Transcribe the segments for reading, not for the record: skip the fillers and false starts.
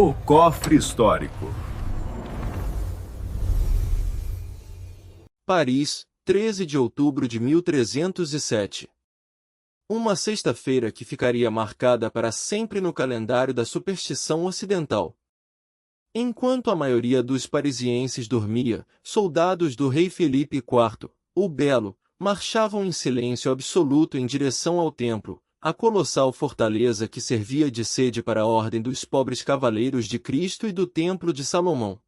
O cofre histórico. Paris, 13 de outubro de 1307. Uma sexta-feira que ficaria marcada para sempre no calendário da superstição ocidental. Enquanto a maioria dos parisienses dormia, soldados do rei Felipe IV, o Belo, marchavam em silêncio absoluto em direção ao templo, a colossal fortaleza que servia de sede para a ordem dos pobres cavaleiros de Cristo e do Templo de Salomão.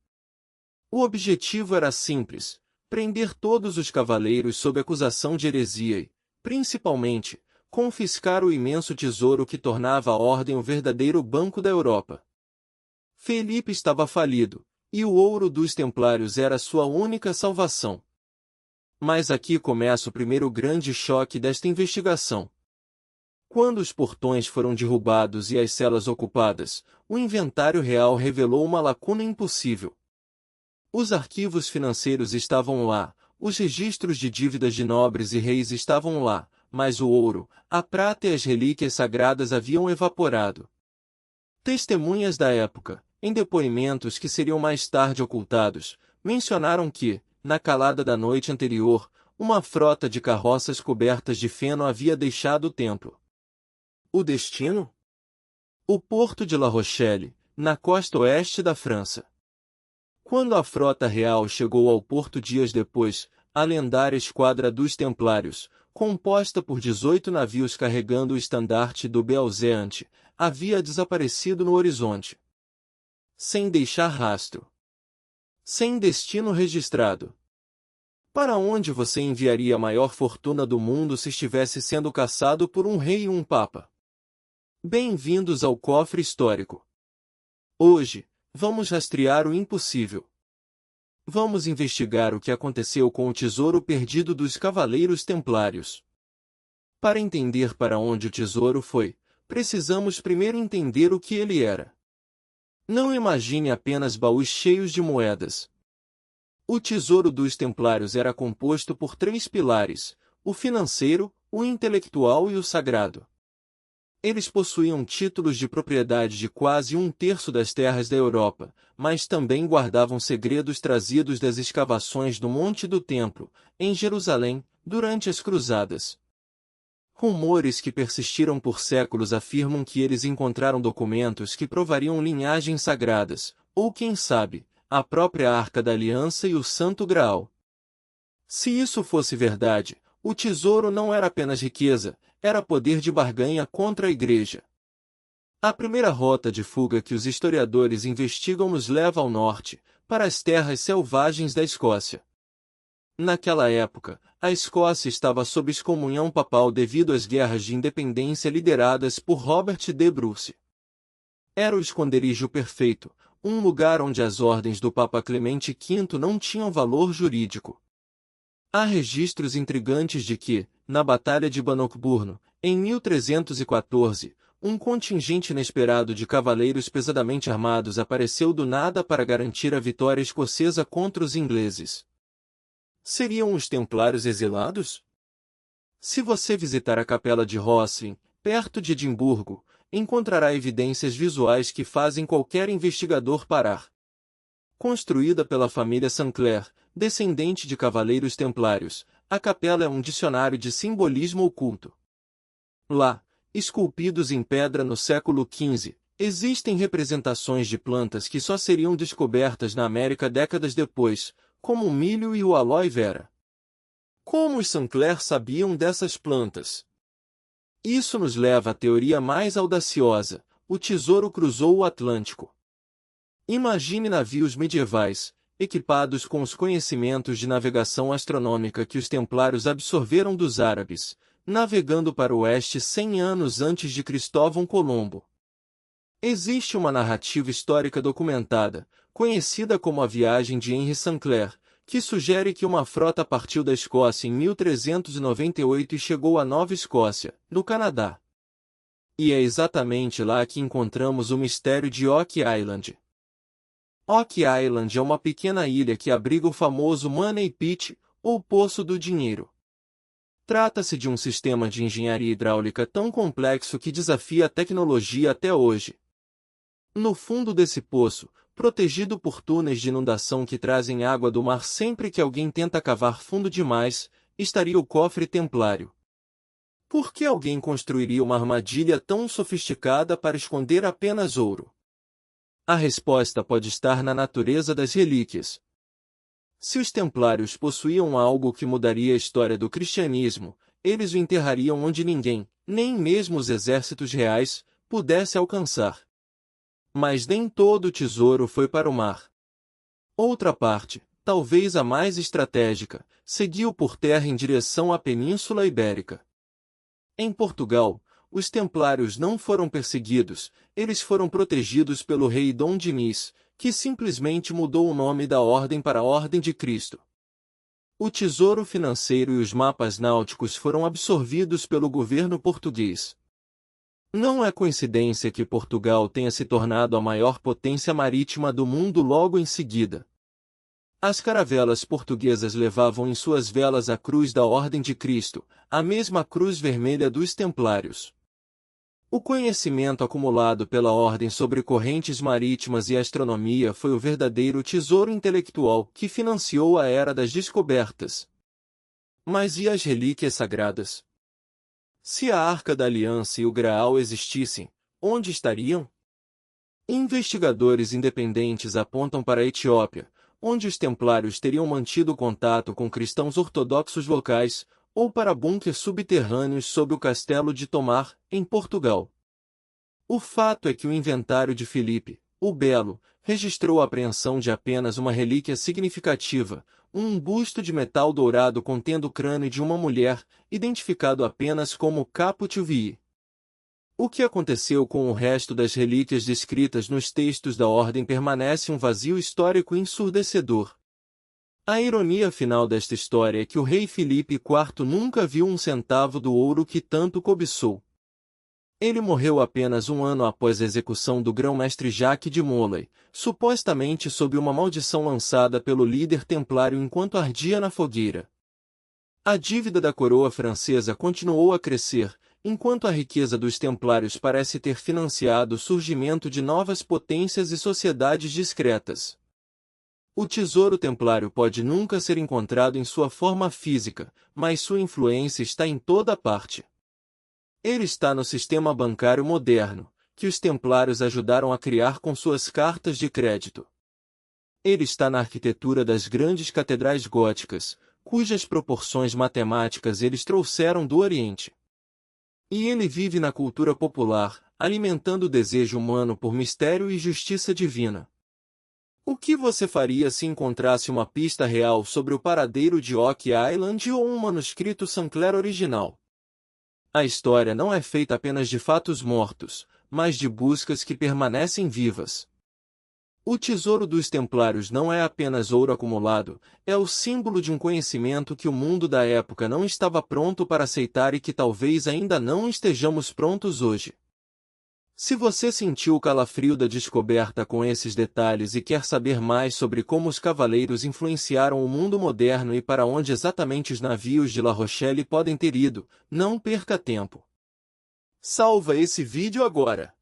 O objetivo era simples: prender todos os cavaleiros sob acusação de heresia e, principalmente, confiscar o imenso tesouro que tornava a ordem o verdadeiro banco da Europa. Felipe estava falido, e o ouro dos templários era sua única salvação. Mas aqui começa o primeiro grande choque desta investigação. Quando os portões foram derrubados e as celas ocupadas, o inventário real revelou uma lacuna impossível. Os arquivos financeiros estavam lá, os registros de dívidas de nobres e reis estavam lá, mas o ouro, a prata e as relíquias sagradas haviam evaporado. Testemunhas da época, em depoimentos que seriam mais tarde ocultados, mencionaram que, na calada da noite anterior, uma frota de carroças cobertas de feno havia deixado o templo. O destino? O porto de La Rochelle, na costa oeste da França. Quando a frota real chegou ao porto dias depois, a lendária esquadra dos Templários, composta por 18 navios carregando o estandarte do Beelzéant, havia desaparecido no horizonte. Sem deixar rastro. Sem destino registrado. Para onde você enviaria a maior fortuna do mundo se estivesse sendo caçado por um rei e um papa? Bem-vindos ao cofre histórico. Hoje, vamos rastrear o impossível. Vamos investigar o que aconteceu com o tesouro perdido dos Cavaleiros Templários. Para entender para onde o tesouro foi, precisamos primeiro entender o que ele era. Não imagine apenas baús cheios de moedas. O tesouro dos Templários era composto por 3 pilares: o financeiro, o intelectual e o sagrado. Eles possuíam títulos de propriedade de quase 1/3 das terras da Europa, mas também guardavam segredos trazidos das escavações do Monte do Templo, em Jerusalém, durante as Cruzadas. Rumores que persistiram por séculos afirmam que eles encontraram documentos que provariam linhagens sagradas, ou quem sabe, a própria Arca da Aliança e o Santo Graal. Se isso fosse verdade, o tesouro não era apenas riqueza, era poder de barganha contra a Igreja. A primeira rota de fuga que os historiadores investigam nos leva ao norte, para as terras selvagens da Escócia. Naquela época, a Escócia estava sob excomunhão papal devido às guerras de independência lideradas por Robert de Bruce. Era o esconderijo perfeito, um lugar onde as ordens do Papa Clemente V não tinham valor jurídico. Há registros intrigantes de que, na Batalha de Bannockburn, em 1314, um contingente inesperado de cavaleiros pesadamente armados apareceu do nada para garantir a vitória escocesa contra os ingleses. Seriam os templários exilados? Se você visitar a capela de Rosslyn, perto de Edimburgo, encontrará evidências visuais que fazem qualquer investigador parar. Construída pela família Sinclair, descendente de cavaleiros templários, a capela é um dicionário de simbolismo oculto. Lá, esculpidos em pedra no século XV, existem representações de plantas que só seriam descobertas na América décadas depois, como o milho e o aloe vera. Como os Sinclair sabiam dessas plantas? Isso nos leva à teoria mais audaciosa: o tesouro cruzou o Atlântico. Imagine navios medievais, equipados com os conhecimentos de navegação astronômica que os templários absorveram dos árabes, navegando para o oeste 100 anos antes de Cristóvão Colombo. Existe uma narrativa histórica documentada, conhecida como a Viagem de Henry Sinclair, que sugere que uma frota partiu da Escócia em 1398 e chegou à Nova Escócia, no Canadá. E é exatamente lá que encontramos o mistério de Oak Island. Oak Island é uma pequena ilha que abriga o famoso Money Pit, ou Poço do Dinheiro. Trata-se de um sistema de engenharia hidráulica tão complexo que desafia a tecnologia até hoje. No fundo desse poço, protegido por túneis de inundação que trazem água do mar sempre que alguém tenta cavar fundo demais, estaria o cofre templário. Por que alguém construiria uma armadilha tão sofisticada para esconder apenas ouro? A resposta pode estar na natureza das relíquias. Se os templários possuíam algo que mudaria a história do cristianismo, eles o enterrariam onde ninguém, nem mesmo os exércitos reais, pudesse alcançar. Mas nem todo o tesouro foi para o mar. Outra parte, talvez a mais estratégica, seguiu por terra em direção à Península Ibérica. Em Portugal, os templários não foram perseguidos, eles foram protegidos pelo rei Dom Dinis, que simplesmente mudou o nome da ordem para a Ordem de Cristo. O tesouro financeiro e os mapas náuticos foram absorvidos pelo governo português. Não é coincidência que Portugal tenha se tornado a maior potência marítima do mundo logo em seguida. As caravelas portuguesas levavam em suas velas a cruz da Ordem de Cristo, a mesma cruz vermelha dos templários. O conhecimento acumulado pela Ordem sobre correntes marítimas e astronomia foi o verdadeiro tesouro intelectual que financiou a Era das Descobertas. Mas e as relíquias sagradas? Se a Arca da Aliança e o Graal existissem, onde estariam? Investigadores independentes apontam para a Etiópia, onde os templários teriam mantido contato com cristãos ortodoxos locais, ou para bunkers subterrâneos sob o castelo de Tomar, em Portugal. O fato é que o inventário de Filipe, o Belo, registrou a apreensão de apenas uma relíquia significativa, um busto de metal dourado contendo o crânio de uma mulher, identificado apenas como Caput Vii. O que aconteceu com o resto das relíquias descritas nos textos da Ordem permanece um vazio histórico ensurdecedor. A ironia final desta história é que o rei Filipe IV nunca viu um centavo do ouro que tanto cobiçou. Ele morreu apenas um ano após a execução do grão-mestre Jacques de Molay, supostamente sob uma maldição lançada pelo líder templário enquanto ardia na fogueira. A dívida da coroa francesa continuou a crescer, enquanto a riqueza dos templários parece ter financiado o surgimento de novas potências e sociedades discretas. O tesouro templário pode nunca ser encontrado em sua forma física, mas sua influência está em toda parte. Ele está no sistema bancário moderno, que os templários ajudaram a criar com suas cartas de crédito. Ele está na arquitetura das grandes catedrais góticas, cujas proporções matemáticas eles trouxeram do Oriente. E ele vive na cultura popular, alimentando o desejo humano por mistério e justiça divina. O que você faria se encontrasse uma pista real sobre o paradeiro de Oak Island ou um manuscrito Sinclair original? A história não é feita apenas de fatos mortos, mas de buscas que permanecem vivas. O tesouro dos templários não é apenas ouro acumulado, é o símbolo de um conhecimento que o mundo da época não estava pronto para aceitar e que talvez ainda não estejamos prontos hoje. Se você sentiu o calafrio da descoberta com esses detalhes e quer saber mais sobre como os cavaleiros influenciaram o mundo moderno e para onde exatamente os navios de La Rochelle podem ter ido, não perca tempo. Salva esse vídeo agora!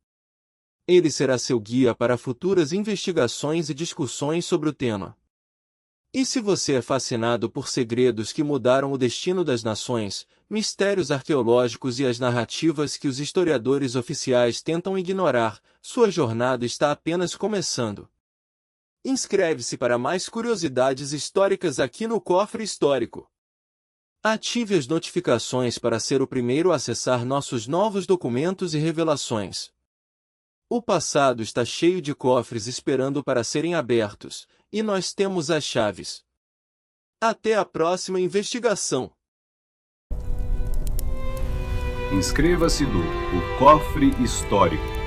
Ele será seu guia para futuras investigações e discussões sobre o tema. E se você é fascinado por segredos que mudaram o destino das nações, mistérios arqueológicos e as narrativas que os historiadores oficiais tentam ignorar, sua jornada está apenas começando. Inscreve-se para mais curiosidades históricas aqui no Cofre Histórico. Ative as notificações para ser o primeiro a acessar nossos novos documentos e revelações. O passado está cheio de cofres esperando para serem abertos, e nós temos as chaves. Até a próxima investigação! Inscreva-se no O Cofre Histórico.